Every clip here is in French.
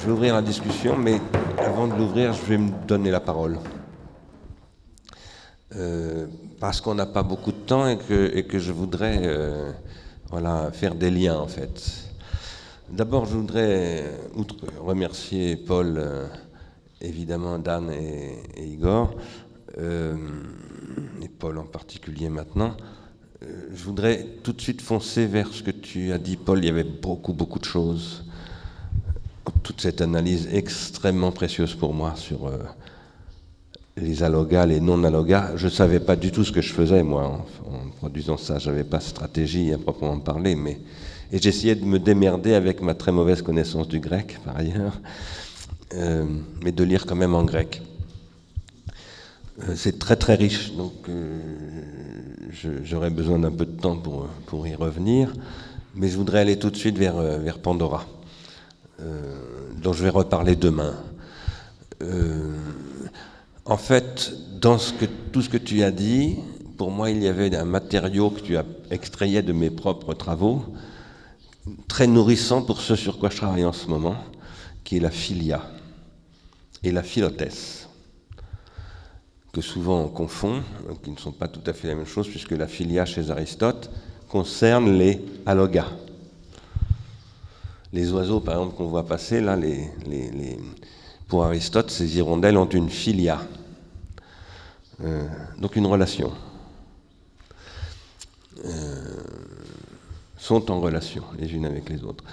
je vais ouvrir la discussion, mais avant de l'ouvrir, je vais me donner la parole. Parce qu'on n'a pas beaucoup de temps et que je voudrais faire des liens, en fait. D'abord, je voudrais, outre remercier Paul, évidemment Dan et Igor, et Paul en particulier maintenant, je voudrais tout de suite foncer vers ce que tu as dit, Paul. Il y avait beaucoup de choses. Toute cette analyse extrêmement précieuse pour moi sur les alogas, les non-alogas. Je ne savais pas du tout ce que je faisais, moi, en produisant ça. Je n'avais pas de stratégie à proprement parler, et j'essayais de me démerder avec ma très mauvaise connaissance du grec, par ailleurs, mais de lire quand même en grec. C'est très riche, donc j'aurais besoin d'un peu de temps pour y revenir, mais je voudrais aller tout de suite vers Pandora, dont je vais reparler demain. En fait, dans tout ce que tu as dit, pour moi, il y avait un matériau que tu as extrayé de mes propres travaux, très nourrissant pour ce sur quoi je travaille en ce moment, qui est la philia et la philothèse, que souvent on confond, qui ne sont pas tout à fait la même chose, puisque la philia chez Aristote concerne les alogas. Les oiseaux, par exemple, qu'on voit passer, là, pour Aristote, ces hirondelles ont une philia, donc une relation. Sont en relation les unes avec les autres.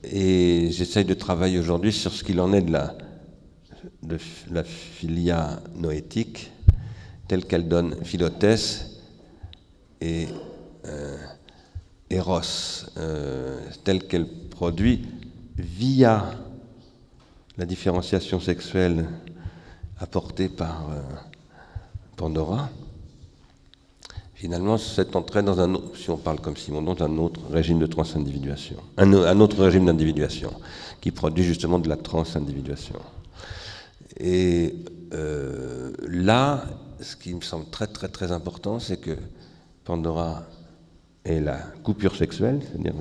Et j'essaye de travailler aujourd'hui sur ce qu'il en est de la philia noétique, telle qu'elle donne philothèse et Eros, telle qu'elle produit via la différenciation sexuelle apportée par Pandora. Finalement, c'est entré dans un autre, si on parle comme Simondon, un autre régime de transindividuation, un autre régime d'individuation, qui produit justement de la transindividuation. Et là, ce qui me semble très important, c'est que Pandora est la coupure sexuelle, c'est-à-dire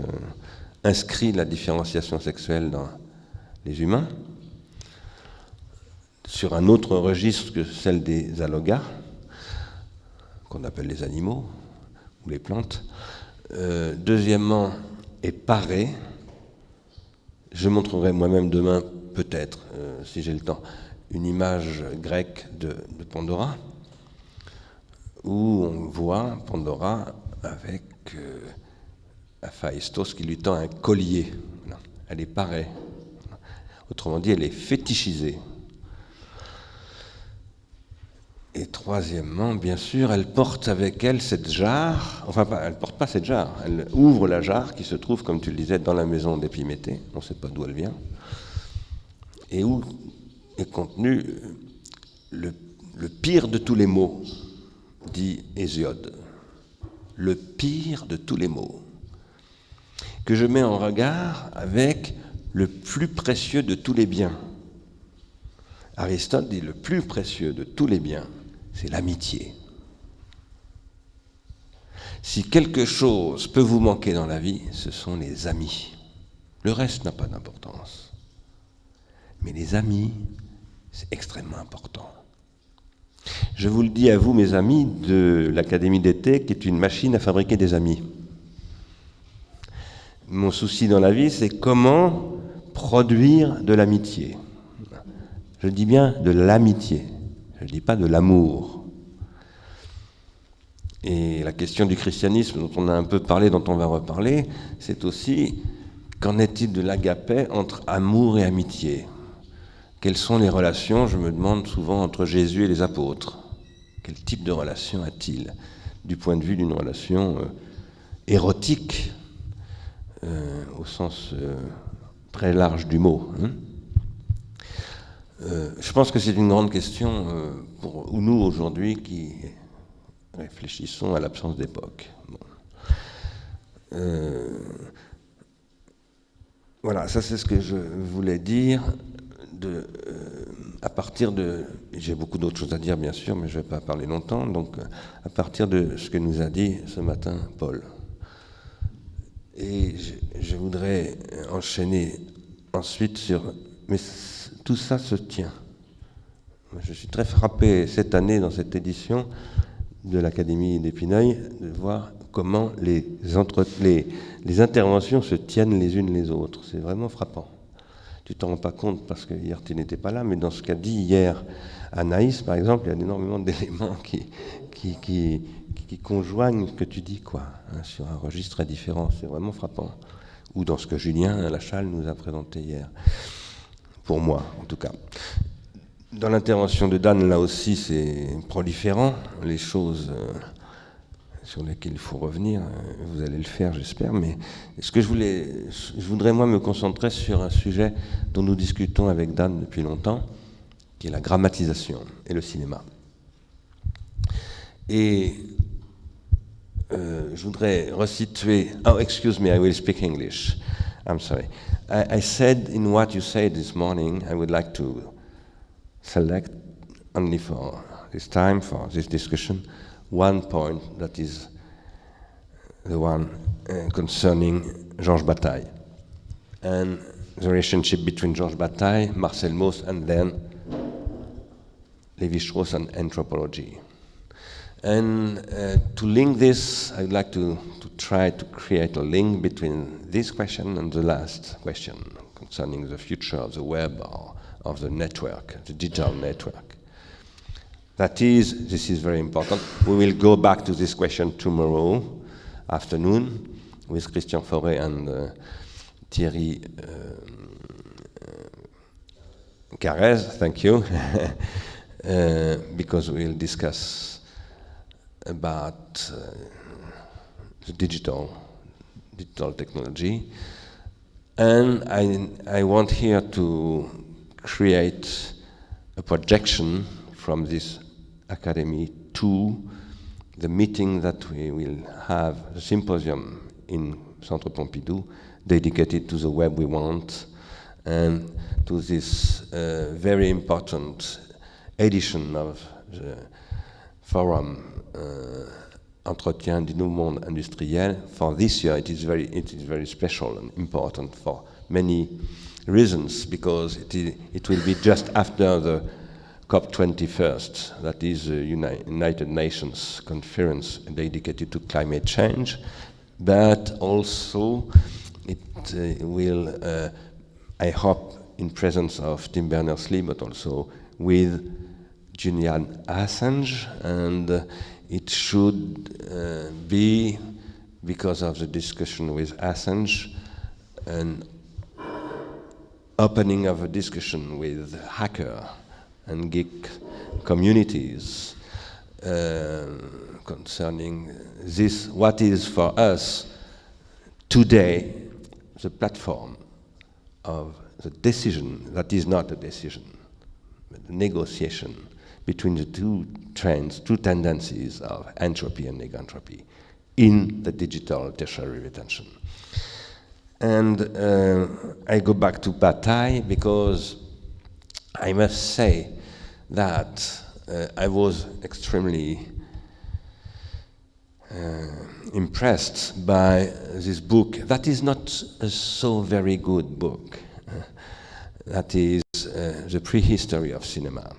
inscrit la différenciation sexuelle dans les humains, sur un autre registre que celle des alogas, qu'on appelle les animaux ou les plantes. Deuxièmement, est paré. Je montrerai moi-même demain, peut-être, si j'ai le temps, une image grecque de Pandora, où on voit Pandora avec Héphaïstos qui lui tend un collier. Elle est parée. Autrement dit, elle est fétichisée. Et troisièmement, bien sûr, elle porte avec elle cette jarre, elle ne porte pas cette jarre, elle ouvre la jarre qui se trouve, comme tu le disais, dans la maison d'Épiméthée, on ne sait pas d'où elle vient, et où est contenu le pire de tous les maux, dit Hésiode, le pire de tous les maux, que je mets en regard avec le plus précieux de tous les biens. Aristote dit le plus précieux de tous les biens, c'est l'amitié. Si quelque chose peut vous manquer dans la vie, ce sont les amis. Le reste n'a pas d'importance. Mais les amis, c'est extrêmement important. Je vous le dis à vous, mes amis, de l'Académie d'été, qui est une machine à fabriquer des amis. Mon souci dans la vie, c'est comment produire de l'amitié. Je dis bien de l'amitié, je ne dis pas de l'amour. Et la question du christianisme dont on a un peu parlé, dont on va reparler, c'est aussi, qu'en est-il de l'agapé entre amour et amitié? Quelles sont les relations, je me demande souvent, entre Jésus et les apôtres? Quel type de relation a-t-il, du point de vue d'une relation érotique, au sens très large du mot, hein? Je pense que c'est une grande question pour nous aujourd'hui qui réfléchissons à l'absence d'époque. Bon. Voilà, ça c'est ce que je voulais dire à partir de... J'ai beaucoup d'autres choses à dire bien sûr, mais je ne vais pas parler longtemps, donc à partir de ce que nous a dit ce matin Paul. Et je voudrais enchaîner ensuite mais tout ça se tient. Je suis très frappé cette année dans cette édition de l'Académie d'Épineuil de voir comment les interventions se tiennent les unes les autres. C'est vraiment frappant. Tu t'en rends pas compte parce que hier tu n'étais pas là, mais dans ce qu'a dit hier Anaïs, par exemple, il y a énormément d'éléments qui conjoignent ce que tu dis, quoi, hein, sur un registre très différent. C'est vraiment frappant. Ou dans ce que Julien Lachal nous a présenté hier. Pour moi, en tout cas. Dans l'intervention de Dan, là aussi, c'est proliférant. Les choses sur lesquelles il faut revenir, vous allez le faire, j'espère. Mais ce que je voudrais, moi, me concentrer sur un sujet dont nous discutons avec Dan depuis longtemps, qui est la grammatisation et le cinéma. Et je voudrais resituer... Oh, excuse me, I will speak English. I'm sorry. I said in what you said this morning, I would like to select only for this time, for this discussion, one point that is the one concerning Georges Bataille and the relationship between Georges Bataille, Marcel Mauss, and then Lévi-Strauss and anthropology. And to link this, I would like to try to create a link between this question and the last question concerning the future of the web or of the network, the digital network. This is very important. We will go back to this question tomorrow afternoon with Christian Fauré and Thierry Carrez, thank you, because we will discuss about the digital technology. And I want here to create a projection from this academy to the meeting that we will have, the symposium in Centre Pompidou, dedicated to the web we want, and to this very important edition of the forum Entretien du Nouveau Monde Industriel. For this year, it is very special and important for many reasons, because it will be just after the COP21, that is the United Nations conference dedicated to climate change, but also it will, I hope, in presence of Tim Berners-Lee, but also with Julian Assange, and it should be, because of the discussion with Assange, an opening of a discussion with hacker and geek communities concerning this, what is for us today the platform of the decision that is not a decision, but the negotiation between the two trends, two tendencies of entropy and negentropy in the digital tertiary retention. And I go back to Bataille because I must say that I was extremely impressed by this book. That is not a so very good book. That is The Prehistory of Cinema.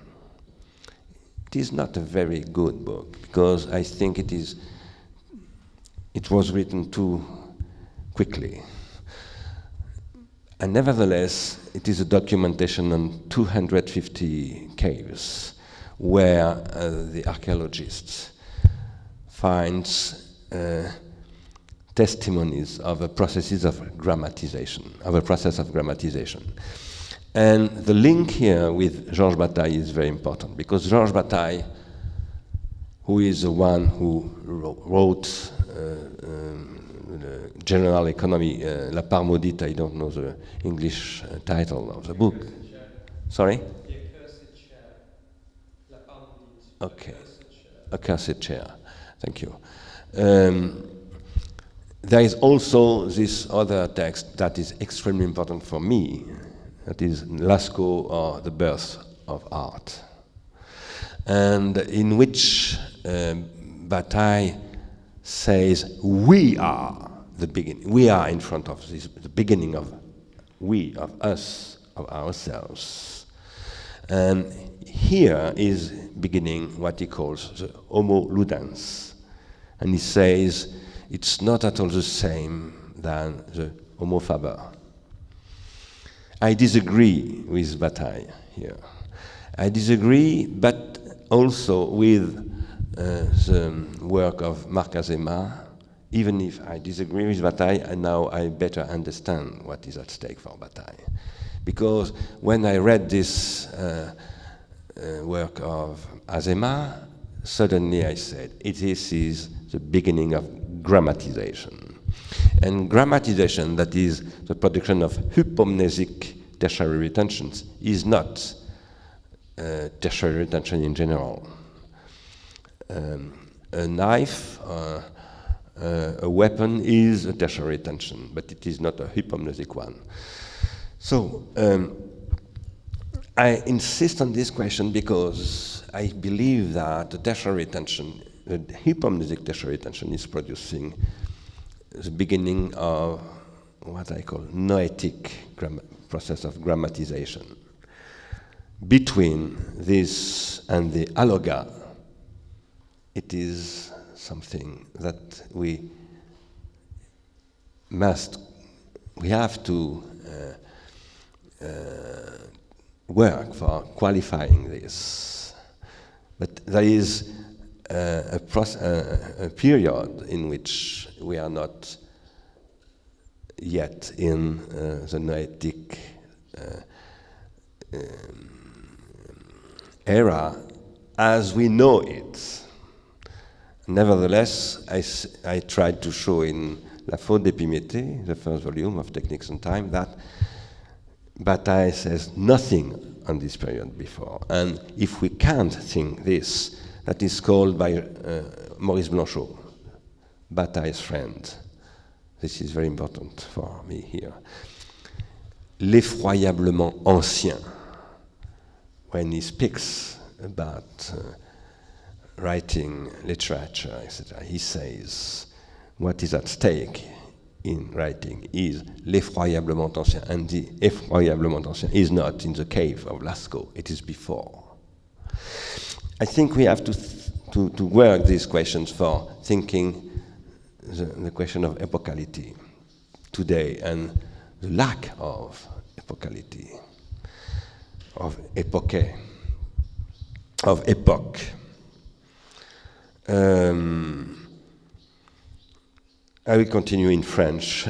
It is not a very good book because I think it was written too quickly. And nevertheless, it is a documentation on 250 caves where the archaeologists find testimonies of a process of grammatization. And the link here with Georges Bataille is very important, because Georges Bataille, who is the one who wrote General Economy, La Part Maudite, I don't know the English title of the book. Sorry? The Accursed Chair. La Part Maudite. Okay. Accursed Chair. Thank you. There is also this other text that is extremely important for me, that is Lascaux, or The Birth of Art, and in which Bataille says we are the beginning. We are in front of this, the beginning of we, of us, of ourselves. And here is beginning what he calls the Homo ludens. And he says it's not at all the same than the Homo faber. I disagree with Bataille here. I disagree, but also with the work of Marc Azéma. Even if I disagree with Bataille, and now I better understand what is at stake for Bataille. Because when I read this work of Azéma, suddenly I said, this is the beginning of grammatization. And grammatization, that is the production of hypomnesic tertiary retentions, is not tertiary retention in general. A knife, a weapon is a tertiary retention, but it is not a hypomnesic one. So I insist on this question because I believe that the tertiary retention, the hypomnesic tertiary retention, is producing the beginning of what I call noetic process of grammatization. Between this and the alloga, it is something that we have to work for qualifying this. But there is a period in which we are not yet in the noetic era as we know it. Nevertheless, I tried to show in La Faute d'Épiméthée, the first volume of Techniques and Time, that Bataille says nothing on this period before. And if we can't think this, that is called by Maurice Blanchot, Bataille's friend. This is very important for me here. L'effroyablement ancien. When he speaks about writing, literature, etc., he says what is at stake in writing is l'effroyablement ancien, and the effroyablement ancien is not in the cave of Lascaux, it is before. I think we have to work these questions for thinking the question of epocality today and the lack of epocality, of epoche, of epoch. I will continue in French.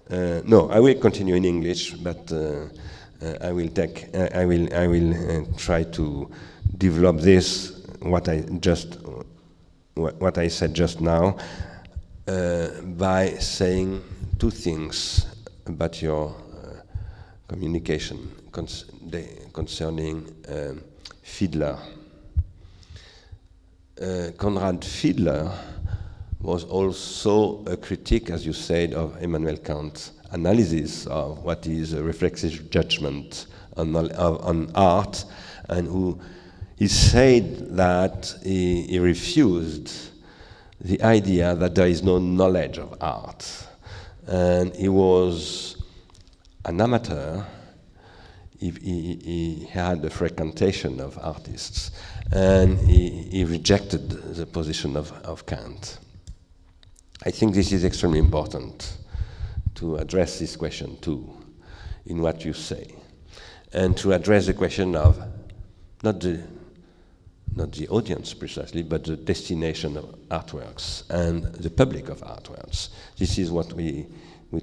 No, I will continue in English, but I will try to develop this what I said just now by saying two things about your communication concerning Fiedler. Konrad Fiedler was also a critic, as you said, of Immanuel Kant's analysis of what is a reflexive judgment on art, and he said that he refused the idea that there is no knowledge of art. And he was an amateur. He had a frequentation of artists, and he rejected the position of Kant. I think this is extremely important to address this question too, in what you say, and to address the question of not the audience precisely, but the destination of artworks and the public of artworks. This is what we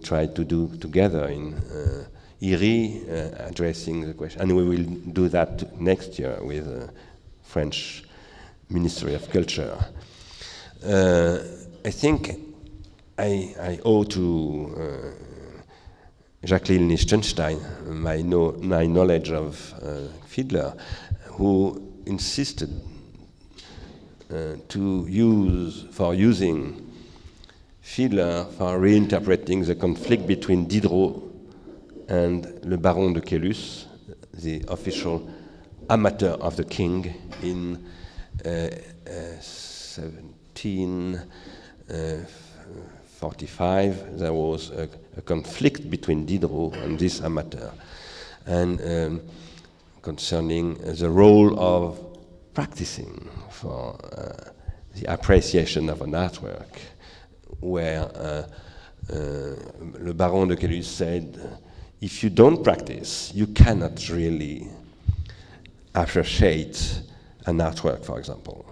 tried to do together in IRI, addressing the question, and we will do that next year with the French Ministry of Culture. I think I owe to Jacqueline Lichtenstein my knowledge of Fiedler, who insisted using Fiedler for reinterpreting the conflict between Diderot and Le Baron de Caylus, the official amateur of the king in 17 1945, there was a conflict between Diderot and this amateur, and concerning the role of practicing for the appreciation of an artwork, where Le Baron de Caylus said, if you don't practice, you cannot really appreciate an artwork, for example.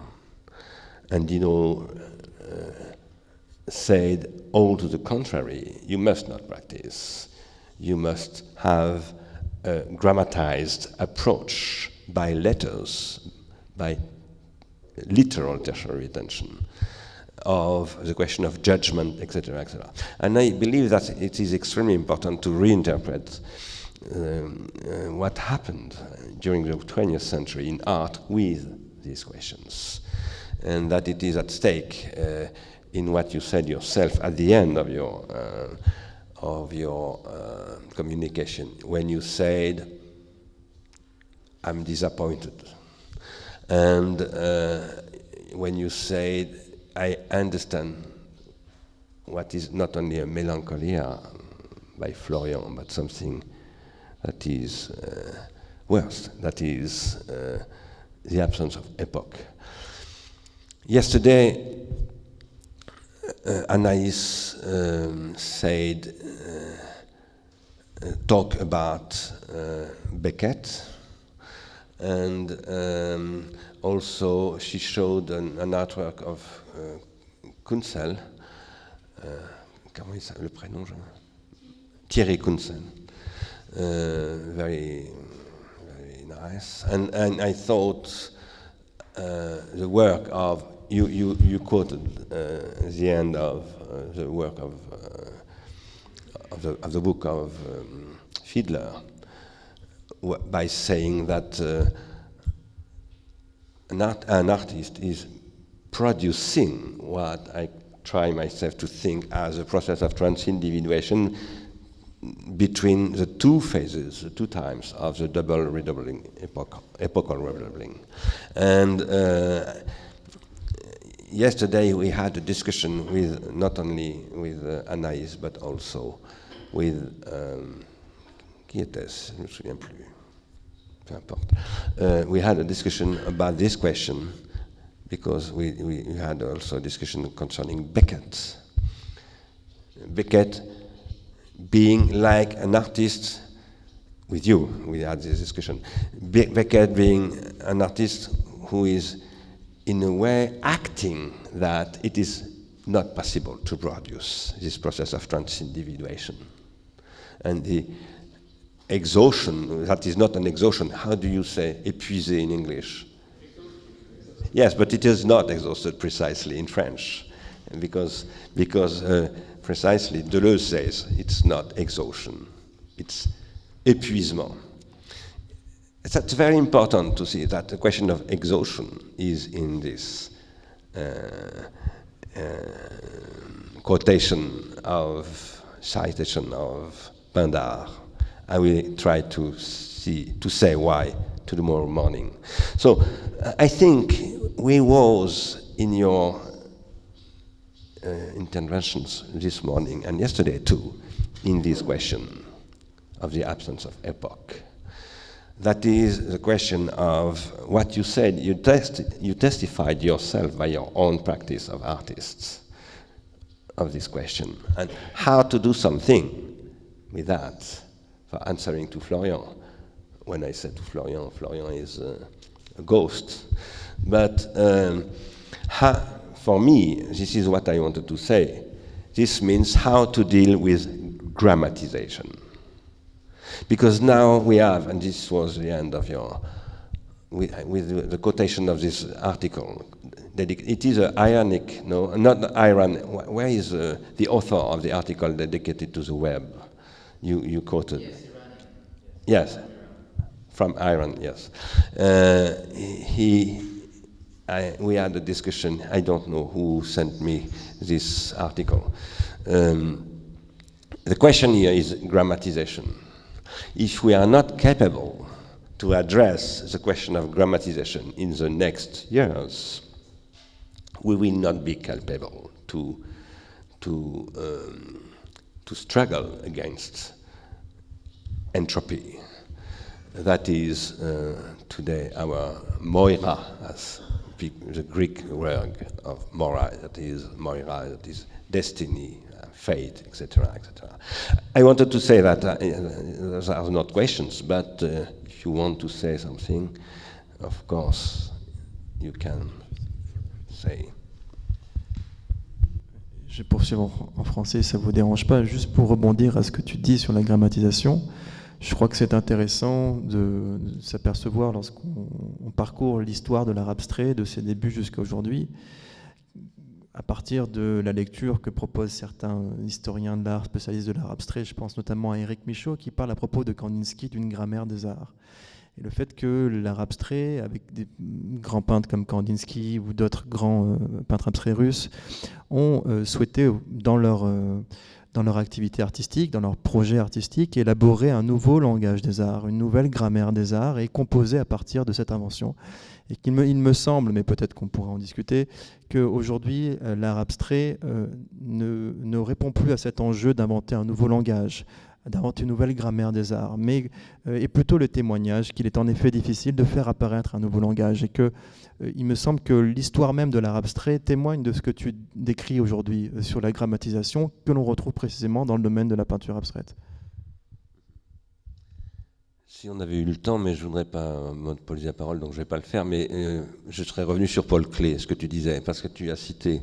And Diderot said, all to the contrary, you must not practice. You must have a grammatized approach by letters, by literal tertiary attention of the question of judgment, etc., etc. And I believe that it is extremely important to reinterpret what happened during the 20th century in art with these questions, and that it is at stake in what you said yourself at the end of your communication, when you said, I'm disappointed. And when you said, I understand what is not only a melancholia by Florian, but something that is worse, that is the absence of epoch. Yesterday, Anaïs said, talk about Beckett, and also she showed an artwork of Kunsel, comment il s'appelle le prénom? Thierry Kunsel, very, very nice. And I thought the work of you quoted the end of the work of the book of Fiedler by saying that an artist is producing what I try myself to think as a process of transindividuation between the two phases, the two times of the double redoubling, epochal redoubling. And yesterday we had a discussion with, not only with Anaïs, but also with, qui était-ce? Je ne me souviens plus. Peu importe. We had a discussion about this question because we had also a discussion concerning Beckett. Beckett being like an artist with you, we had this discussion. Beckett being an artist who is in a way acting that it is not possible to produce this process of transindividuation. And the exhaustion, that is not an exhaustion, how do you say épuisé in English? Yes, but it is not exhausted precisely in French, because precisely Deleuze says it's not exhaustion, it's épuisement. That's very important to see that the question of exhaustion is in this citation of Pindar. I will try to say why tomorrow morning. So I think we was in your interventions this morning and yesterday too in this question of the absence of epoch. That is the question of what you said. You testified yourself by your own practice of artists of this question and how to do something with that. For answering to Florian, when I said to Florian, Florian is a ghost. But for me, this is what I wanted to say. This means how to deal with grammatization. Because now we have, and this was the end of your, with the quotation of this article, it is ironic, no, not ironic. Where is the author of the article dedicated to the web? You quoted. Yes, Iranian. Yes, from Iran, yes. We had a discussion, I don't know who sent me this article. The question here is grammatization. If we are not capable to address the question of grammatization in the next years, we will not be capable to to struggle against entropy. That is today our Moira, as the Greek word of Mora, that is Moira, that is destiny, fate, etc., etc. I wanted to say that those are not questions, but if you want to say something, of course, you can say. Je vais poursuivre en français, ça ne vous dérange pas. Juste pour rebondir à ce que tu dis sur la grammatisation, je crois que c'est intéressant de s'apercevoir lorsqu'on parcourt l'histoire de l'art abstrait, de ses débuts jusqu'à aujourd'hui, à partir de la lecture que proposent certains historiens de l'art, spécialistes de l'art abstrait. Je pense notamment à Éric Michaud qui parle à propos de Kandinsky d'une grammaire des arts. Et le fait que l'art abstrait, avec des grands peintres comme Kandinsky ou d'autres grands peintres abstraits russes, ont souhaité, dans leur activité artistique, dans leur projet artistique, élaborer un nouveau langage des arts, une nouvelle grammaire des arts, et composer à partir de cette invention. Et il me semble, mais peut-être qu'on pourra en discuter, qu'aujourd'hui, l'art abstrait ne répond plus à cet enjeu d'inventer un nouveau langage, d'inventer une nouvelle grammaire des arts, mais est plutôt le témoignage qu'il est en effet difficile de faire apparaître un nouveau langage, et que il me semble que l'histoire même de l'art abstrait témoigne de ce que tu décris aujourd'hui sur la grammatisation, que l'on retrouve précisément dans le domaine de la peinture abstraite. Si on avait eu le temps, mais je ne voudrais pas monopoliser la parole, donc je ne vais pas le faire, mais je serais revenu sur Paul Klee, ce que tu disais, parce que tu as cité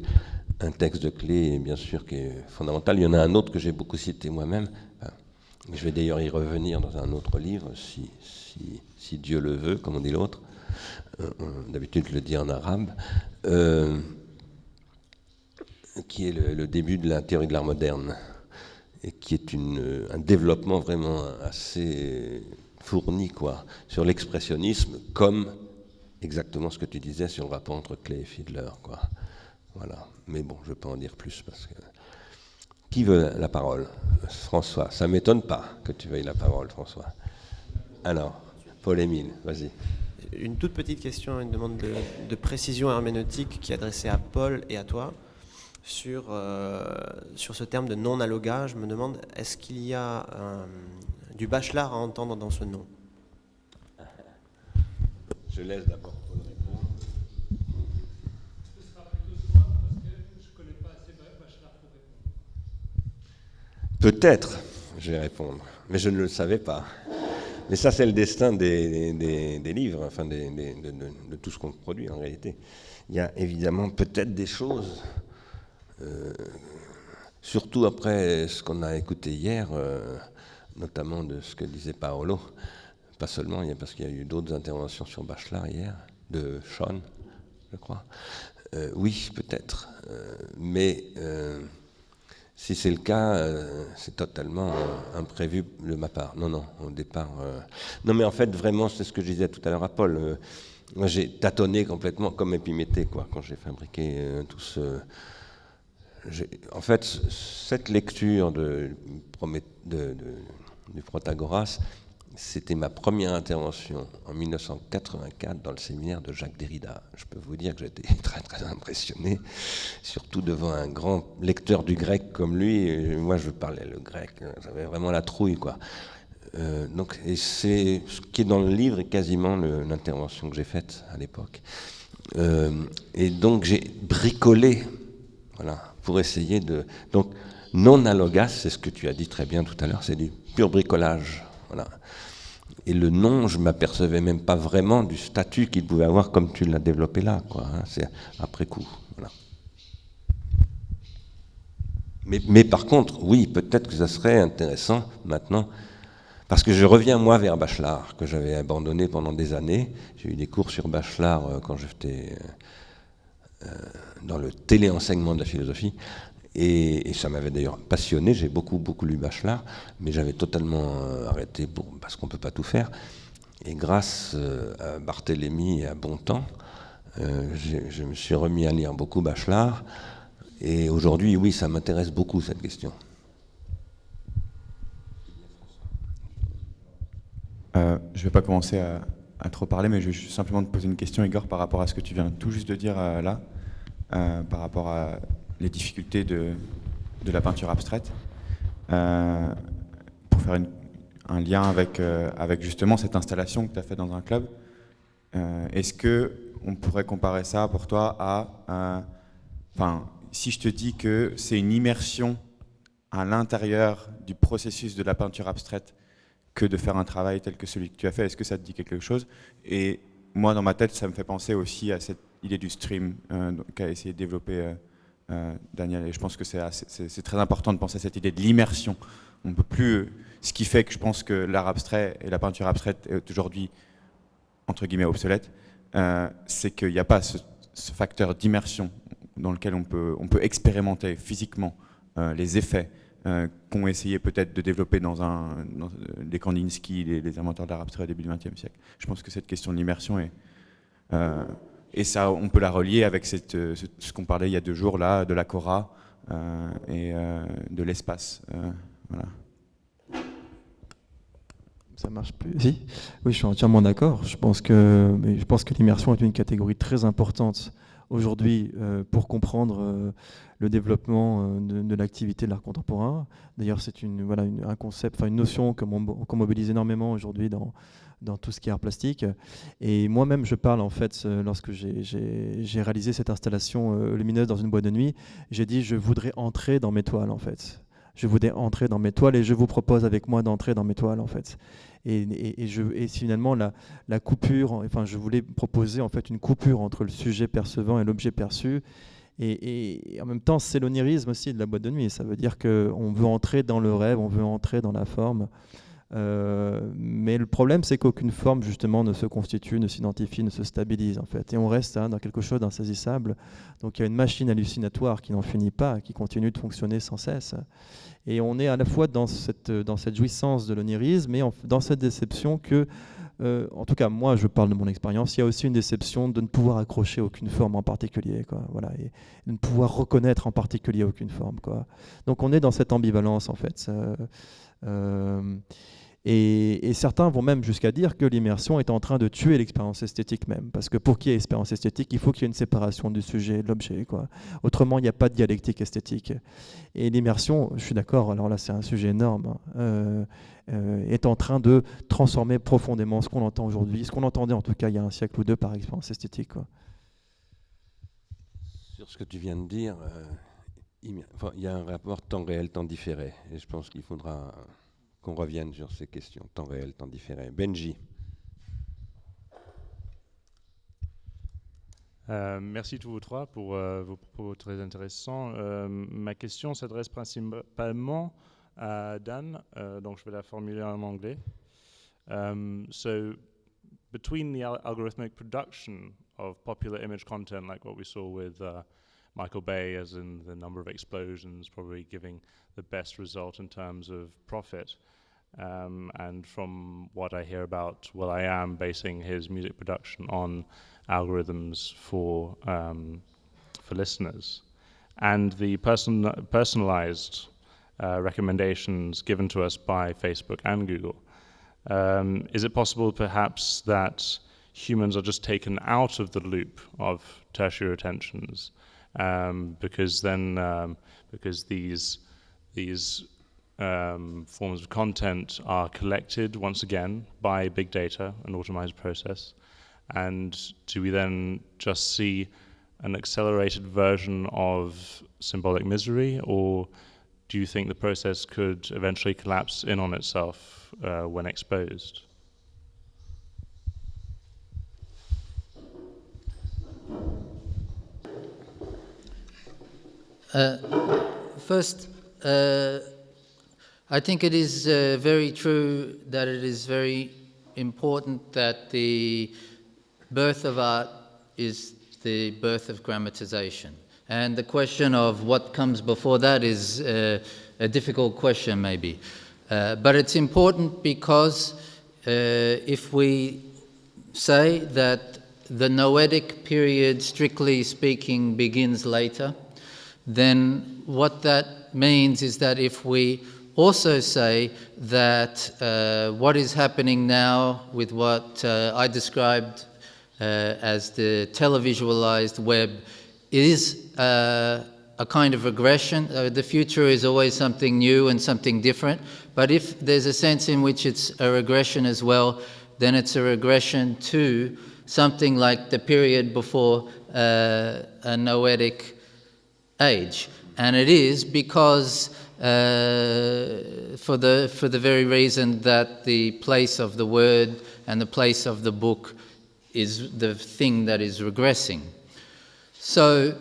un texte de Klee, bien sûr, qui est fondamental. Il y en a un autre que j'ai beaucoup cité moi-même. Je vais d'ailleurs y revenir dans un autre livre, si Dieu le veut, comme on dit l'autre. D'habitude, je le dis en arabe. Qui est le début de la théorie de l'art moderne, et qui est un développement vraiment assez fourni, quoi, sur l'expressionnisme, comme exactement ce que tu disais sur le rapport entre Klee et Fiedler, quoi. Voilà. Mais bon, je ne vais pas en dire plus, parce que... Qui veut la parole? François. Ça ne m'étonne pas que tu veuilles la parole, François. Alors, Paul-Émile, vas-y. Une toute petite question, une demande de précision herméneutique qui est adressée à Paul et à toi. Sur ce terme de non-alloga, je me demande, est-ce qu'il y a du Bachelard à entendre dans ce nom? Je laisse d'abord Paul répondre. Ce sera plutôt toi, parce que je ne connais pas assez Bachelard pour répondre. Peut-être, je vais répondre, mais je ne le savais pas. Mais ça, c'est le destin des livres, enfin de tout ce qu'on produit en réalité. Il y a évidemment peut-être des choses... surtout après ce qu'on a écouté hier, notamment de ce que disait Paolo, pas seulement, parce qu'il y a eu d'autres interventions sur Bachelard hier, de Sean, je crois. Oui, peut-être, mais si c'est le cas, c'est totalement imprévu de ma part. Non, au départ... Non, mais en fait, vraiment, c'est ce que je disais tout à l'heure à Paul. Moi, j'ai tâtonné complètement, comme Épiméthée, quoi, quand j'ai fabriqué tout ce... En fait, cette lecture du Protagoras, c'était ma première intervention en 1984 dans le séminaire de Jacques Derrida. Je peux vous dire que j'étais très très impressionné, surtout devant un grand lecteur du grec comme lui. Et moi, je parlais le grec, j'avais vraiment la trouille, quoi. Et c'est ce qui est dans le livre est quasiment l'intervention que j'ai faite à l'époque. Et donc j'ai bricolé, voilà, pour essayer de... Donc, non-allogas, c'est ce que tu as dit très bien tout à l'heure, c'est du pur bricolage. Voilà. Et le nom, je ne m'apercevais même pas vraiment du statut qu'il pouvait avoir comme tu l'as développé là, quoi, hein, c'est après coup. Voilà. Mais par contre, oui, peut-être que ça serait intéressant maintenant, parce que je reviens moi vers Bachelard, que j'avais abandonné pendant des années. J'ai eu des cours sur Bachelard quand j'étais... dans le téléenseignement de la philosophie, et ça m'avait d'ailleurs passionné. J'ai beaucoup lu Bachelard, mais j'avais totalement arrêté parce qu'on ne peut pas tout faire. Et grâce à Barthélemy et à Bontemps, je me suis remis à lire beaucoup Bachelard, et aujourd'hui, oui, ça m'intéresse beaucoup, cette question. Je ne vais pas commencer à trop parler, mais je vais simplement te poser une question, Igor, par rapport à ce que tu viens tout juste de dire là, par rapport à les difficultés de de la peinture abstraite, pour faire un lien avec justement cette installation que tu as fait dans un club. Est-ce qu'on pourrait comparer ça pour toi à... si je te dis que c'est une immersion à l'intérieur du processus de la peinture abstraite que de faire un travail tel que celui que tu as fait, est-ce que ça te dit quelque chose? Et moi, dans ma tête, ça me fait penser aussi à cette idée du stream qu'a essayé de développer Daniel. Et je pense que c'est très important de penser à cette idée de l'immersion. On peut plus... Ce qui fait que je pense que l'art abstrait et la peinture abstraite est aujourd'hui, entre guillemets, obsolète, c'est qu'il n'y a pas ce facteur d'immersion dans lequel on peut expérimenter physiquement les effets qu'ont essayé peut-être de développer dans les Kandinsky, les inventeurs d'art abstrait au début du XXe siècle. Je pense que cette question de l'immersion et ça, on peut la relier avec ce qu'on parlait il y a 2 jours là, de la Cora et de l'espace. Voilà. Ça marche plus. Si. Oui, je suis entièrement d'accord. Je pense que l'immersion est une catégorie très importante aujourd'hui pour comprendre le développement de l'activité de l'art contemporain. D'ailleurs, c'est un concept, une notion qu'on mobilise énormément aujourd'hui dans tout ce qui est art plastique. Et moi-même, je parle en fait, lorsque j'ai réalisé cette installation lumineuse dans une boîte de nuit, j'ai dit je voudrais entrer dans mes toiles en fait. Je voudrais entrer dans mes toiles et je vous propose avec moi d'entrer dans mes toiles en fait. Et finalement la coupure, je voulais proposer en fait une coupure entre le sujet percevant et l'objet perçu. Et en même temps, c'est l'onirisme aussi de la boîte de nuit. Ça veut dire qu'on veut entrer dans le rêve, on veut entrer dans la forme. Mais le problème, c'est qu'aucune forme justement ne se constitue, ne s'identifie, ne se stabilise en fait. Et on reste dans quelque chose d'insaisissable. Donc il y a une machine hallucinatoire qui n'en finit pas, qui continue de fonctionner sans cesse. Et on est à la fois dans cette jouissance de l'onirisme et dans cette déception que, en tout cas moi je parle de mon expérience, il y a aussi une déception de ne pouvoir accrocher aucune forme en particulier, quoi. Voilà, et de ne pouvoir reconnaître en particulier aucune forme, quoi. Donc on est dans cette ambivalence en fait. Et certains vont même jusqu'à dire que l'immersion est en train de tuer l'expérience esthétique même, parce que pour qu'il y ait expérience esthétique, il faut qu'il y ait une séparation du sujet et de l'objet, quoi. Autrement, il n'y a pas de dialectique esthétique. Et l'immersion, je suis d'accord, alors là c'est un sujet énorme, est en train de transformer profondément ce qu'on entend aujourd'hui, ce qu'on entendait en tout cas il y a un siècle ou 2 par expérience esthétique, quoi. Sur ce que tu viens de dire, il y a un rapport temps réel, temps différé, et je pense qu'il faudra qu'on revienne sur ces questions, temps réel, temps différé. Benji. Merci tous vous 3 pour vos propos très intéressants. Ma question s'adresse principalement à Dan, donc je vais la formuler en anglais. So, between the algorithmic production of popular image content, like what we saw with Michael Bay, as in the number of explosions, probably giving the best result in terms of profit. And from what I hear about will.i.am basing his music production on algorithms for listeners, and the personalized recommendations given to us by Facebook and Google. Is it possible perhaps that humans are just taken out of the loop of tertiary attentions because these forms of content are collected once again by big data, an automated process, and do we then just see an accelerated version of symbolic misery, or do you think the process could eventually collapse in on itself when exposed? First, I think it is very true that it is very important that the birth of art is the birth of grammatization. And the question of what comes before that is a difficult question, maybe. But it's important because if we say that the Noetic period, strictly speaking, begins later, then what that means is that if we also say that what is happening now with what I described as the televisualized web is a kind of regression. The future is always something new and something different. But if there's a sense in which it's a regression as well, then it's a regression to something like the period before a noetic age. And it is because for the very reason that the place of the word and the place of the book is the thing that is regressing. So,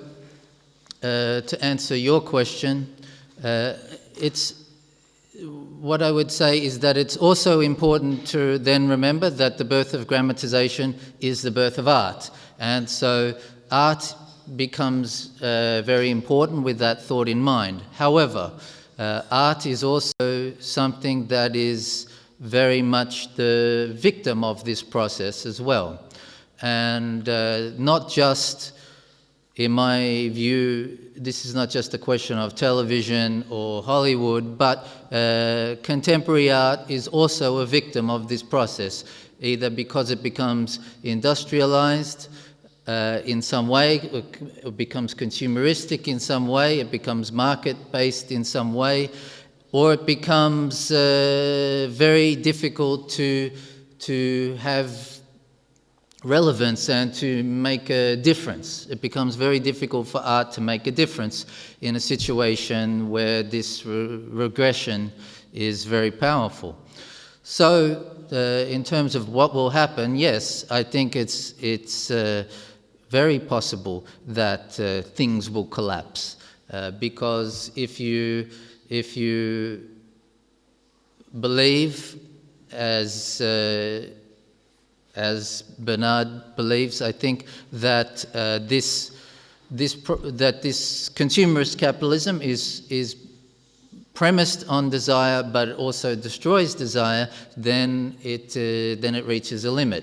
to answer your question, what I would say is that it's also important to then remember that the birth of grammatization is the birth of art. And so art becomes very important with that thought in mind. However, art is also something that is very much the victim of this process as well. And not just, in my view, this is not just a question of television or Hollywood, but contemporary art is also a victim of this process, either because it becomes industrialized in some way, it becomes consumeristic in some way, it becomes market-based in some way, or it becomes very difficult to have relevance and to make a difference. It becomes very difficult for art to make a difference in a situation where this regression is very powerful. So, in terms of what will happen, yes, I think it's very possible that things will collapse because if you believe as Bernard believes, I think that this consumerist capitalism is premised on desire, but also destroys desire. Then it reaches a limit.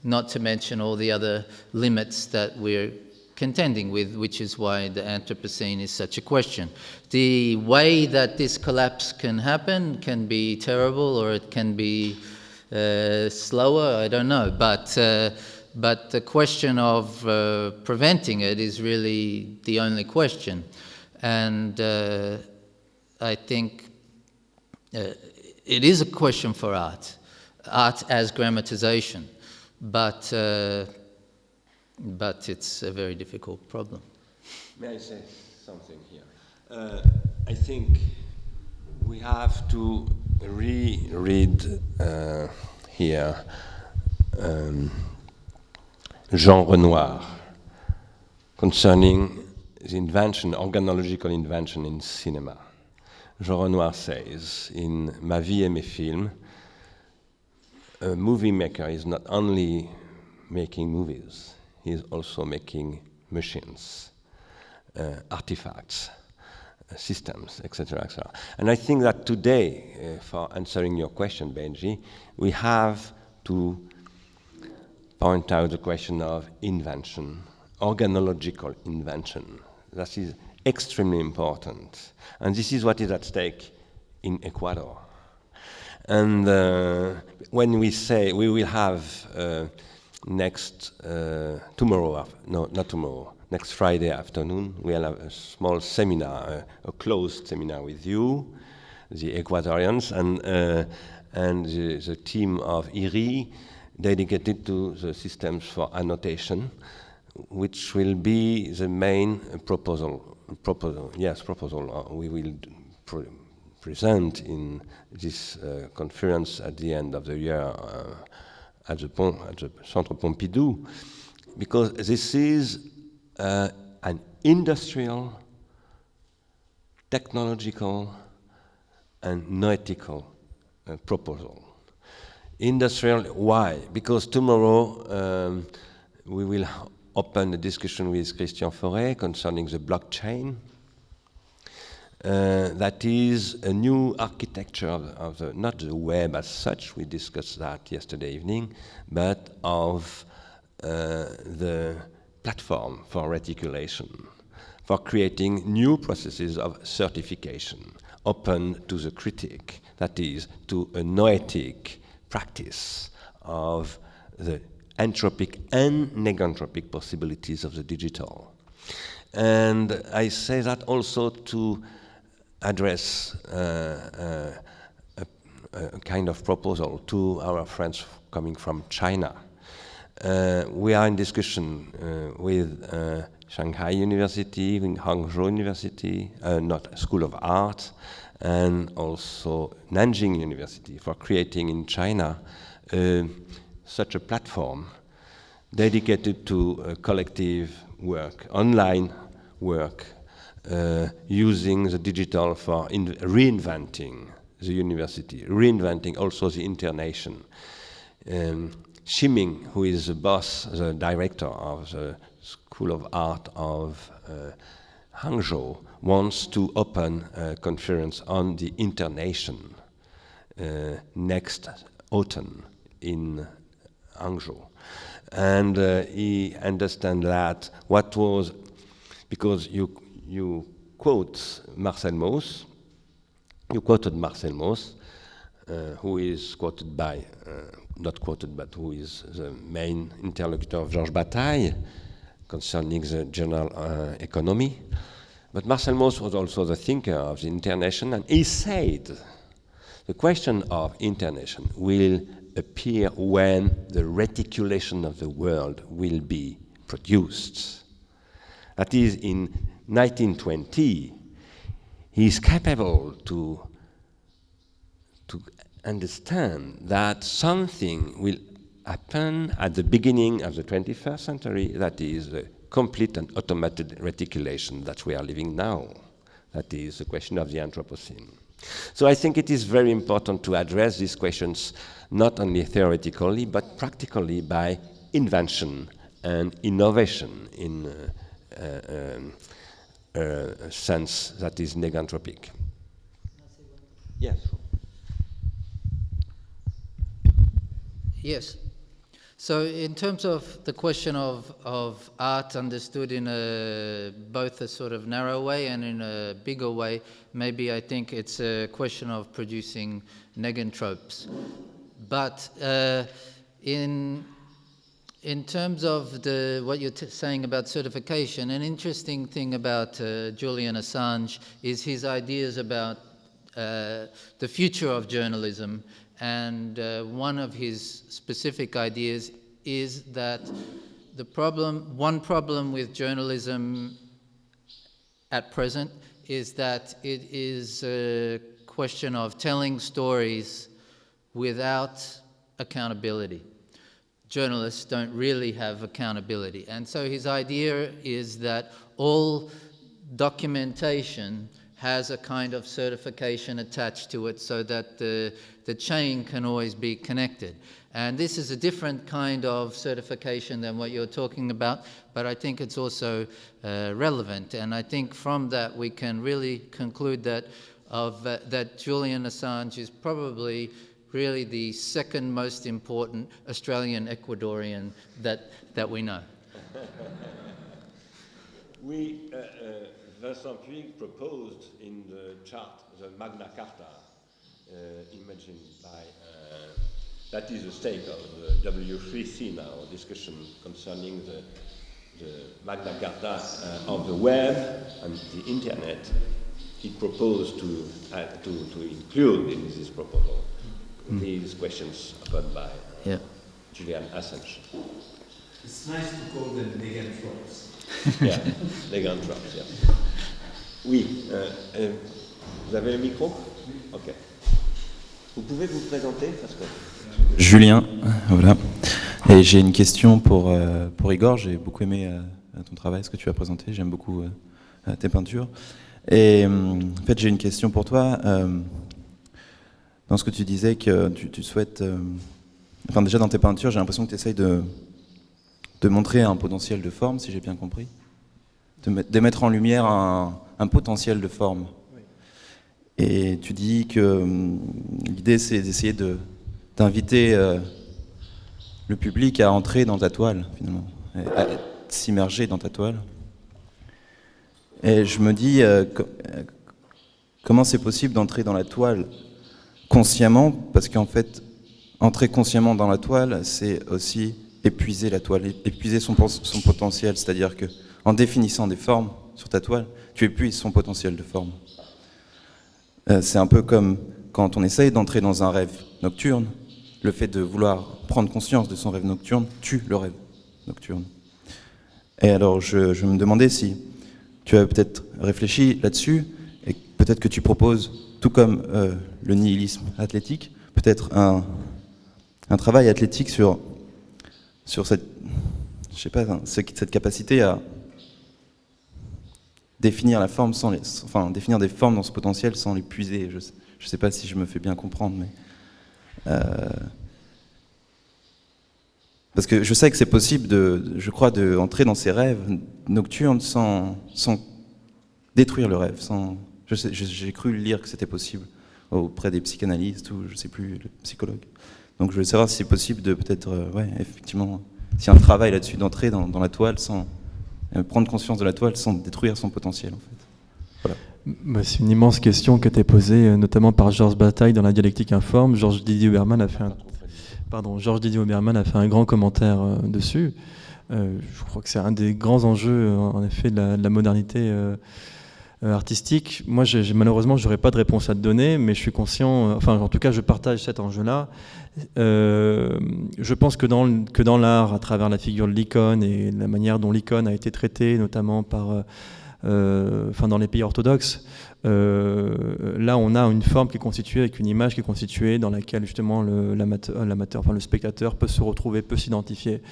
Not to mention all the other limits that we're contending with, which is why the Anthropocene is such a question. The way that this collapse can happen can be terrible, or it can be slower, I don't know, but the question of preventing it is really the only question. And I think it is a question for art as grammatization, but it's a very difficult problem. May I say something here? I think we have to reread here Jean Renoir concerning the invention, organological invention in cinema. Jean Renoir says in Ma vie et mes films, a movie maker is not only making movies, he is also making machines, artifacts, systems, etc., etc. And I think that today, for answering your question, Benji, we have to point out the question of invention, organological invention. That is extremely important. And this is what is at stake in Ecuador. And when we say we will have next Friday afternoon, we'll have a small seminar, a closed seminar with you, the Ecuadorians, and the team of IRI dedicated to the systems for annotation, which will be the main proposal we will present in this conference at the end of the year at the Centre Pompidou, because this is an industrial, technological, and noetical proposal. Industrial, why? Because tomorrow we will open a discussion with Christian Fauré concerning the blockchain. That is a new architecture of not the web as such, we discussed that yesterday evening, but of the platform for reticulation, for creating new processes of certification, open to the critic, that is, to a noetic practice of the entropic and negantropic possibilities of the digital. And I say that also to address a kind of proposal to our friends coming from China. We are in discussion with Shanghai University, with Hangzhou University, not School of Art, and also Nanjing University for creating in China such a platform dedicated to collective work, online work, using the digital for reinventing the university, reinventing also the internation. Ximing, who is the boss, the director of the School of Art of Hangzhou, wants to open a conference on the internation next autumn in Hangzhou. And he understands that what was, because you quote Marcel Mauss, you quoted Marcel Mauss, who is quoted by, not quoted, but who is the main interlocutor of Georges Bataille concerning the journal Economy. But Marcel Mauss was also the thinker of the internation, and he said the question of internation will appear when the reticulation of the world will be produced. That is, in 1920, he is capable to understand that something will happen at the beginning of the 21st century, that is the complete and automated reticulation that we are living now. That is the question of the Anthropocene. So I think it is very important to address these questions not only theoretically, but practically by invention and innovation in a sense that is neganthropic. Yes. Yes. So in terms of the question of art understood in both a sort of narrow way and in a bigger way, maybe I think it's a question of producing negantropes. But in terms of what you're saying about certification, an interesting thing about Julian Assange is his ideas about the future of journalism. And one of his specific ideas is that one problem with journalism at present is that it is a question of telling stories without accountability. Journalists don't really have accountability. And so his idea is that all documentation has a kind of certification attached to it so that the chain can always be connected. And this is a different kind of certification than what you're talking about, but I think it's also relevant. And I think from that we can really conclude that Julian Assange is probably really the second most important Australian Ecuadorian that we know. Vincent Puig proposed in the chart the Magna Carta, imagined by, that is the stake of the W3C now, discussion concerning the Magna Carta of the web and the internet. He proposed to include in this proposal these questions put by Julian Assange. It's nice to call them neganthropes. Yeah, neganthropes, yeah. Oui, vous avez le micro? Ok. Vous pouvez vous présenter parce que... Julien, voilà. Et j'ai une question pour Igor. J'ai beaucoup aimé ton travail, ce que tu as présenté. J'aime beaucoup tes peintures. Et en fait, j'ai une question pour toi. Dans ce que tu disais que tu souhaites... Enfin, déjà dans tes peintures, j'ai l'impression que tu essayes de montrer un potentiel de forme, si j'ai bien compris. De mettre en lumière un potentiel de forme. Oui. Et tu dis que l'idée, c'est d'essayer d'inviter le public à entrer dans ta toile, finalement, à s'immerger dans ta toile. Et je me dis, comment c'est possible d'entrer dans la toile consciemment, parce qu'en fait, entrer consciemment dans la toile, c'est aussi épuiser la toile, épuiser son potentiel, c'est-à-dire que en définissant des formes, sur ta toile, tu épuises son potentiel de forme. C'est un peu comme quand on essaye d'entrer dans un rêve nocturne, le fait de vouloir prendre conscience de son rêve nocturne tue le rêve nocturne. Et alors je me demandais si tu as peut-être réfléchi là-dessus, et peut-être que tu proposes, tout comme le nihilisme athlétique, peut-être un travail athlétique sur cette, je sais pas, cette capacité à définir la forme définir des formes dans ce potentiel sans les puiser. Je sais pas si je me fais bien comprendre, mais parce que je sais que c'est possible d'entrer dans ces rêves nocturnes sans détruire le rêve. J'ai cru lire que c'était possible auprès des psychanalystes ou je sais plus, les psychologues. Donc je veux savoir si c'est possible de peut-être, effectivement, s'il y a un travail là-dessus d'entrer dans la toile sans prendre conscience de la toile sans détruire son potentiel en fait. Voilà. C'est une immense question qui a été posée notamment par Georges Bataille dans la dialectique informe. Georges Didier Obermann a fait un grand commentaire dessus. Je crois que c'est un des grands enjeux en effet de la modernité artistique. Moi, malheureusement, je n'aurais pas de réponse à te donner, mais je suis conscient, en tout cas, je partage cet enjeu-là. Je pense que dans l'art, à travers la figure de l'icône et la manière dont l'icône a été traitée, notamment dans les pays orthodoxes, là, on a une forme qui est constituée avec une image qui est constituée dans laquelle justement le spectateur peut se retrouver, peut s'identifier.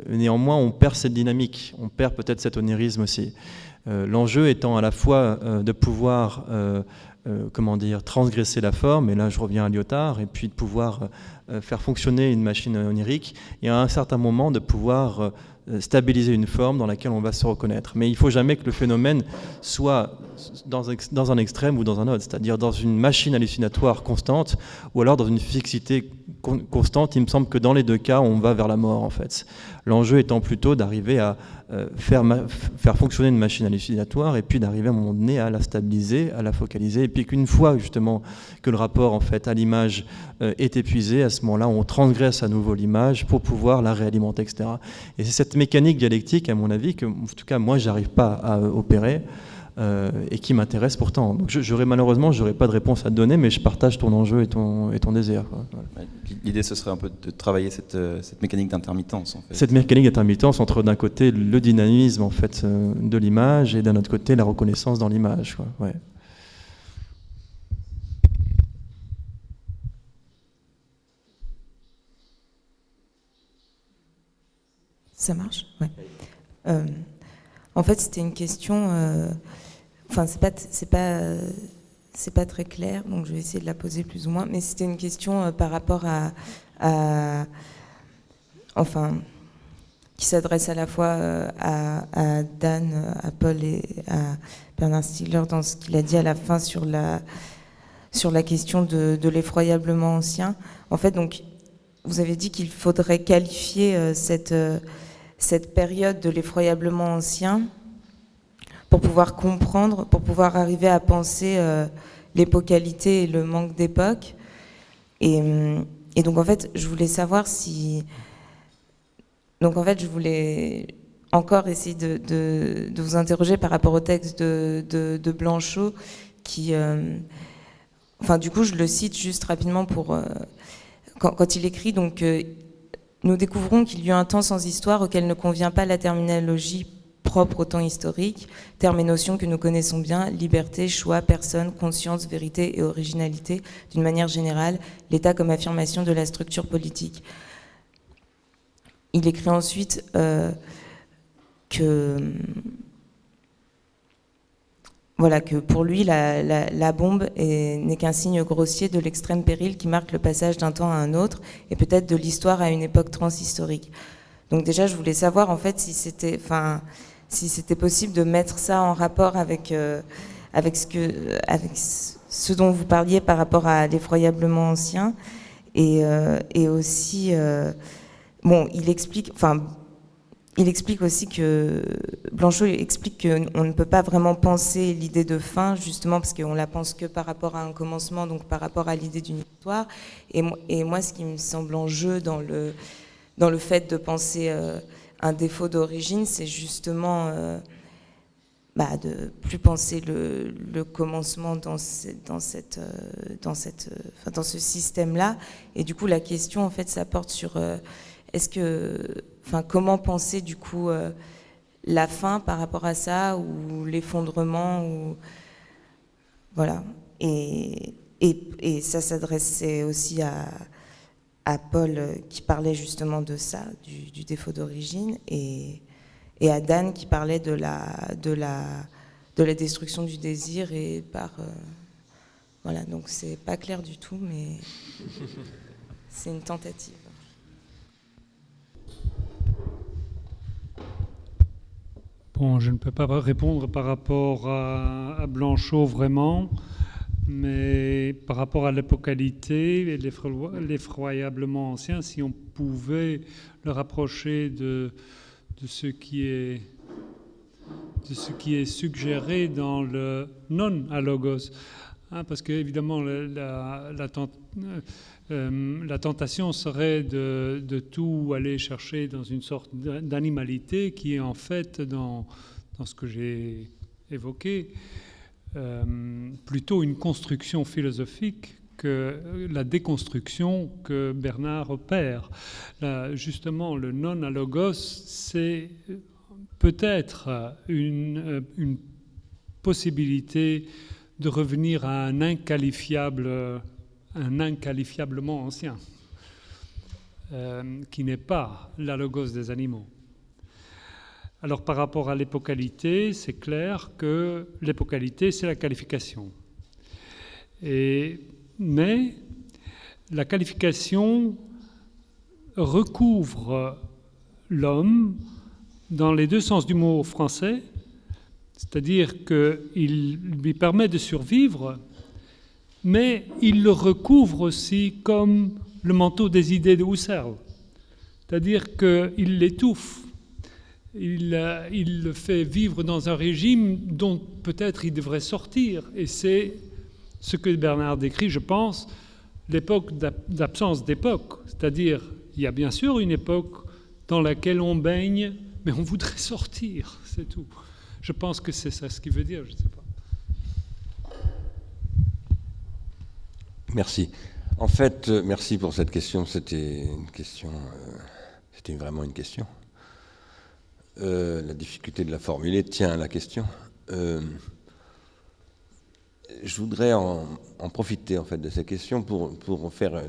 Néanmoins, on perd cette dynamique, on perd peut-être cet onirisme aussi. L'enjeu étant à la fois de pouvoir transgresser la forme, et là je reviens à Lyotard, et puis de pouvoir faire fonctionner une machine onirique, et à un certain moment de pouvoir stabiliser une forme dans laquelle on va se reconnaître. Mais il ne faut jamais que le phénomène soit dans un extrême ou dans un autre, c'est-à-dire dans une machine hallucinatoire constante, ou alors dans une fixité constante. Il me semble que dans les deux cas, on va vers la mort en fait. L'enjeu étant plutôt d'arriver à faire fonctionner une machine hallucinatoire et puis d'arriver à un moment donné à la stabiliser, à la focaliser, et puis qu'une fois justement que le rapport en fait à l'image est épuisé, à ce moment-là on transgresse à nouveau l'image pour pouvoir la réalimenter, etc. Et c'est cette mécanique dialectique, à mon avis, que en tout cas moi j'arrive pas à opérer et qui m'intéresse pourtant. Donc malheureusement j'aurais pas de réponse à te donner, mais je partage ton enjeu et ton désir. Voilà. L'idée ce serait un peu de travailler cette mécanique d'intermittence en fait. Cette mécanique d'intermittence entre d'un côté le dynamisme en fait de l'image et d'un autre côté la reconnaissance dans l'image. Ouais. Ça marche? Ouais. En fait, c'était une question. C'est pas très clair, donc je vais essayer de la poser plus ou moins. Mais c'était une question par rapport qui s'adresse à la fois à Dan, à Paul et à Bernard Stiegler dans ce qu'il a dit à la fin sur la question de l'effroyablement ancien. En fait, donc, vous avez dit qu'il faudrait qualifier cette période de l'effroyablement ancien pour pouvoir comprendre, pour pouvoir arriver à penser l'épocalité et le manque d'époque. Et donc, en fait, je voulais savoir si... Donc, en fait, je voulais encore essayer de vous interroger par rapport au texte de Blanchot qui... du coup, je le cite juste rapidement pour... Quand il écrit, donc... nous découvrons qu'il y eut un temps sans histoire auquel ne convient pas la terminologie propre au temps historique, termes et notions que nous connaissons bien, liberté, choix, personne, conscience, vérité et originalité, d'une manière générale, l'État comme affirmation de la structure politique. Il écrit ensuite que pour lui, la bombe n'est qu'un signe grossier de l'extrême péril qui marque le passage d'un temps à un autre et peut-être de l'histoire à une époque transhistorique. Donc déjà, je voulais savoir en fait si c'était possible de mettre ça en rapport avec ce dont vous parliez par rapport à l'effroyablement ancien et aussi il explique aussi que Blanchot explique qu'on ne peut pas vraiment penser l'idée de fin, justement parce qu'on la pense que par rapport à un commencement, donc par rapport à l'idée d'une histoire. Et moi, ce qui me semble en jeu dans le fait de penser un défaut d'origine, c'est justement de plus penser le commencement dans ce système-là. Et du coup, la question, en fait, ça porte sur comment penser, du coup, la fin par rapport à ça, ou l'effondrement, ou voilà. Et ça s'adressait aussi à Paul, qui parlait justement de ça, du défaut d'origine, et à Dan qui parlait de la destruction du désir et voilà, donc c'est pas clair du tout, mais c'est une tentative. Bon, je ne peux pas répondre par rapport à Blanchot vraiment, mais par rapport à l'apocalité et l'effroyablement ancien, si on pouvait le rapprocher de ce qui est suggéré dans le non-alogos. Parce qu'évidemment, la tentation serait de tout aller chercher dans une sorte d'animalité qui est en fait, dans ce que j'ai évoqué, plutôt une construction philosophique que la déconstruction que Bernard opère. Là, justement, le non-alogos, c'est peut-être une possibilité de revenir à un inqualifiablement ancien, qui n'est pas l'alogos des animaux. Alors, par rapport à l'épocalité, c'est clair que l'épocalité, c'est la qualification. Mais la qualification recouvre l'homme dans les deux sens du mot français, c'est-à-dire qu'il lui permet de survivre, mais il le recouvre aussi comme le manteau des idées de Husserl, c'est-à-dire qu'il l'étouffe, il le fait vivre dans un régime dont peut-être il devrait sortir, et c'est ce que Bernard décrit, je pense, l'époque d'absence d'époque, c'est-à-dire il y a bien sûr une époque dans laquelle on baigne, mais on voudrait sortir, c'est tout. Je pense que c'est ça ce qu'il veut dire, je ne sais pas. Merci. En fait, merci pour cette question. C'était une question, c'était vraiment une question. La difficulté de la formuler tient à la question. Je voudrais en profiter en fait de ces questions pour en faire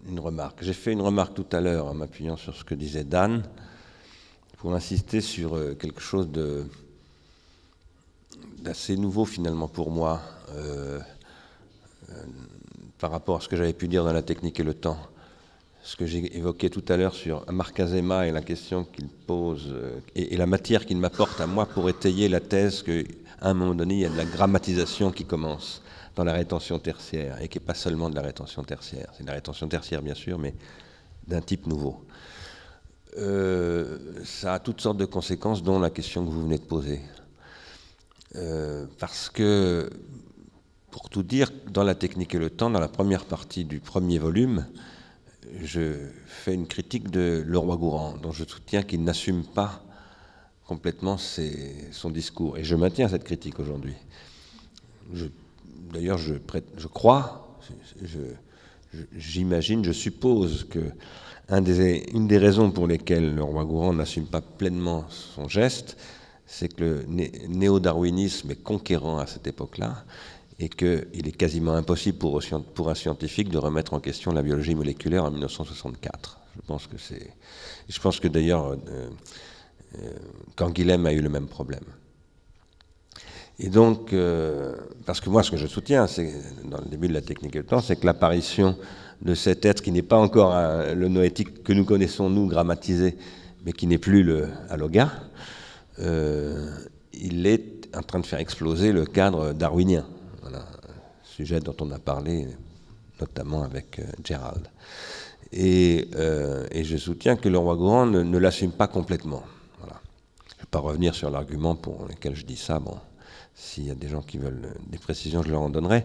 une remarque. J'ai fait une remarque tout à l'heure en m'appuyant sur ce que disait Dan, pour insister sur quelque chose d'assez nouveau finalement pour moi par rapport à ce que j'avais pu dire dans La technique et le temps. Ce que j'ai évoqué tout à l'heure sur Marc Azéma et la question qu'il pose et la matière qu'il m'apporte à moi pour étayer la thèse qu'à un moment donné, il y a de la grammatisation qui commence dans la rétention tertiaire et qui n'est pas seulement de la rétention tertiaire. C'est de la rétention tertiaire, bien sûr, mais d'un type nouveau. Ça a toutes sortes de conséquences, dont la question que vous venez de poser. Parce que, pour tout dire, dans La technique et le temps, dans la première partie du premier volume, je fais une critique de Leroi-Gourhan, dont je soutiens qu'il n'assume pas complètement son discours. Et je maintiens cette critique aujourd'hui. D'ailleurs, je crois, j'imagine, je suppose que une des raisons pour lesquelles Leroi-Gourhan n'assume pas pleinement son geste, c'est que le néo-darwinisme est conquérant à cette époque-là et qu'il est quasiment impossible pour un scientifique de remettre en question la biologie moléculaire en 1964. Je pense que d'ailleurs, Canguilhem a eu le même problème. Et donc, parce que moi, ce que je soutiens, c'est, dans le début de La technique et le temps, c'est que l'apparition de cet être qui n'est pas encore le noétique que nous connaissons, nous, grammatisé, mais qui n'est plus le alloga, il est en train de faire exploser le cadre darwinien. Voilà, sujet dont on a parlé notamment avec Gerald. Et je soutiens que Leroi-Gourhan ne l'assume pas complètement. Voilà. Je ne vais pas revenir sur l'argument pour lequel je dis ça. Bon, s'il y a des gens qui veulent des précisions, je leur en donnerai.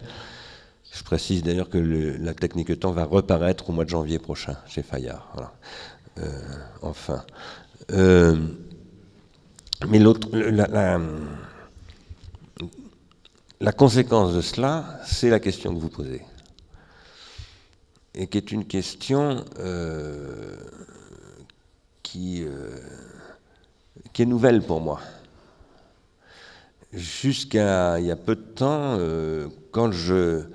Je précise d'ailleurs que La technique de temps va reparaître au mois de janvier prochain chez Fayard. Voilà. Enfin. Mais la conséquence de cela, c'est la question que vous posez. Et qui est une question qui est nouvelle pour moi. Jusqu'à il y a peu de temps, quand je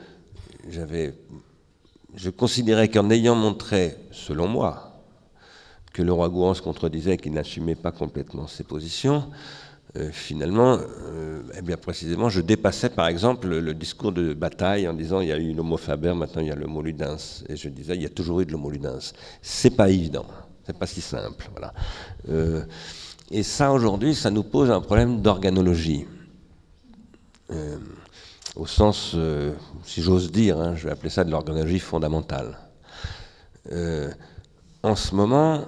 considérais qu'en ayant montré, selon moi, que le roi Gouan se contredisait, qu'il n'assumait pas complètement ses positions, finalement, eh bien précisément, je dépassais par exemple le discours de Bataille en disant il y a eu l'homo faber, maintenant il y a l'homo ludens, et je disais il y a toujours eu de l'homo ludens. C'est pas évident, c'est pas si simple, voilà. Et ça aujourd'hui, ça nous pose un problème d'organologie, au sens, si j'ose dire, hein, je vais appeler ça de l'organologie fondamentale. En ce moment,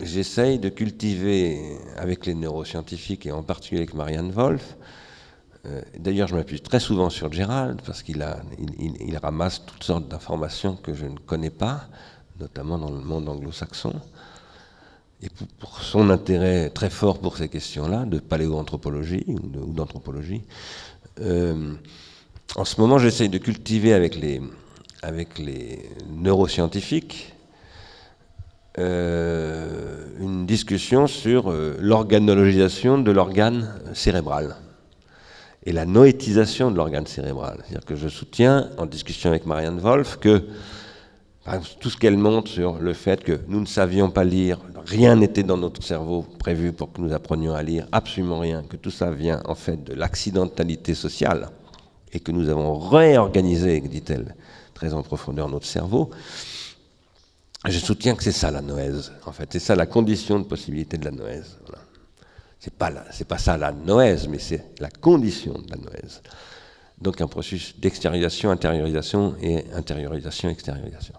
j'essaye de cultiver avec les neuroscientifiques et en particulier avec Marianne Wolf. D'ailleurs, je m'appuie très souvent sur Gérald parce qu'il ramasse toutes sortes d'informations que je ne connais pas, notamment dans le monde anglo-saxon. Et pour son intérêt très fort pour ces questions-là, de paléoanthropologie ou d'anthropologie, en ce moment, j'essaye de cultiver avec les neuroscientifiques une discussion sur l'organologisation de l'organe cérébral et la noétisation de l'organe cérébral. C'est-à-dire que je soutiens, en discussion avec Marianne Wolf, que par exemple, tout ce qu'elle montre sur le fait que nous ne savions pas lire, rien n'était dans notre cerveau prévu pour que nous apprenions à lire, absolument rien, que tout ça vient en fait de l'accidentalité sociale et que nous avons réorganisé, dit-elle, très en profondeur notre cerveau. Je soutiens que c'est ça la noèse, en fait. C'est ça la condition de possibilité de la noèse. Voilà. C'est pas ça la noèse, mais c'est la condition de la noèse. Donc un processus d'extériorisation, intériorisation et intériorisation, extériorisation.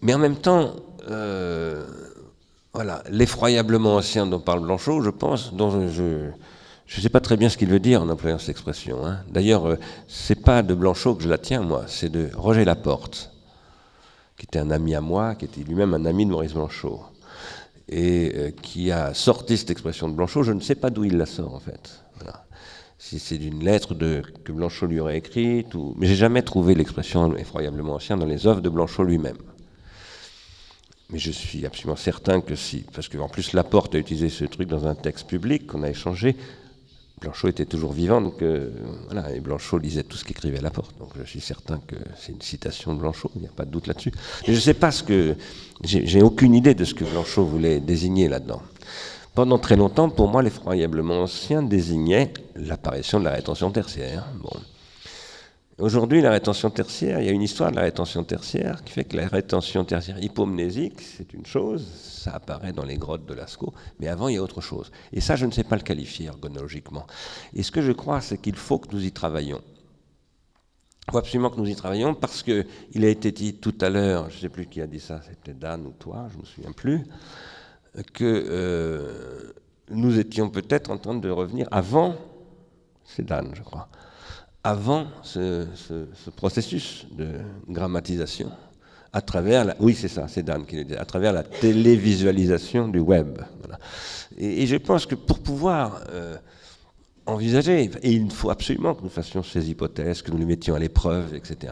Mais en même temps, voilà, l'effroyablement ancien dont parle Blanchot, je pense, dont je ne sais pas très bien ce qu'il veut dire en employant cette expression. Hein. D'ailleurs, c'est pas de Blanchot que je la tiens, moi, c'est de Roger Laporte, qui était un ami à moi, qui était lui-même un ami de Maurice Blanchot, et qui a sorti cette expression de Blanchot. Je ne sais pas d'où il la sort, en fait. Voilà. Si c'est d'une lettre que Blanchot lui aurait écrite, mais j'ai jamais trouvé l'expression effroyablement ancien dans les œuvres de Blanchot lui-même. Mais je suis absolument certain que si, parce qu'en plus Laporte a utilisé ce truc dans un texte public qu'on a échangé. Blanchot était toujours vivant, donc voilà, et Blanchot lisait tout ce qu'écrivait Laporte. Donc je suis certain que c'est une citation de Blanchot, il n'y a pas de doute là-dessus. Mais je ne sais pas j'ai aucune idée de ce que Blanchot voulait désigner là-dedans. Pendant très longtemps, pour moi, l'effroyablement ancien désignait l'apparition de la rétention tertiaire. Bon. Aujourd'hui, la rétention tertiaire, il y a une histoire de la rétention tertiaire qui fait que la rétention tertiaire hypomnésique, c'est une chose, ça apparaît dans les grottes de Lascaux, mais avant, il y a autre chose. Et ça, je ne sais pas le qualifier ergonologiquement. Et ce que je crois, c'est qu'il faut que nous y travaillions. Il faut absolument que nous y travaillions parce qu'il a été dit tout à l'heure, je ne sais plus qui a dit ça, c'était Dan ou toi, je ne me souviens plus, que nous étions peut-être en train de revenir avant, c'est Dan, je crois, avant ce processus de grammatisation, à travers oui c'est ça, c'est Dan qui le dit, à travers la télévisualisation du web. Voilà. Et je pense que pour pouvoir envisager, et il faut absolument que nous fassions ces hypothèses, que nous les mettions à l'épreuve, etc.,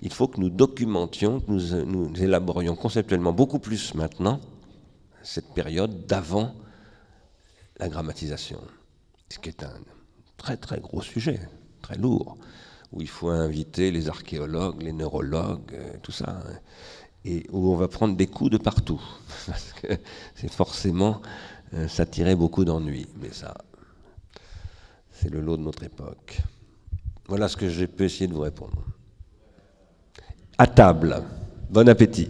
il faut que nous documentions, que nous élaborions conceptuellement beaucoup plus maintenant cette période d'avant la grammatisation, ce qui est un très très gros sujet, très lourd, où il faut inviter les archéologues, les neurologues, tout ça, et où on va prendre des coups de partout, parce que c'est forcément s'attirer beaucoup d'ennuis, mais ça, c'est le lot de notre époque. Voilà ce que je peux essayer de vous répondre. À table, bon appétit.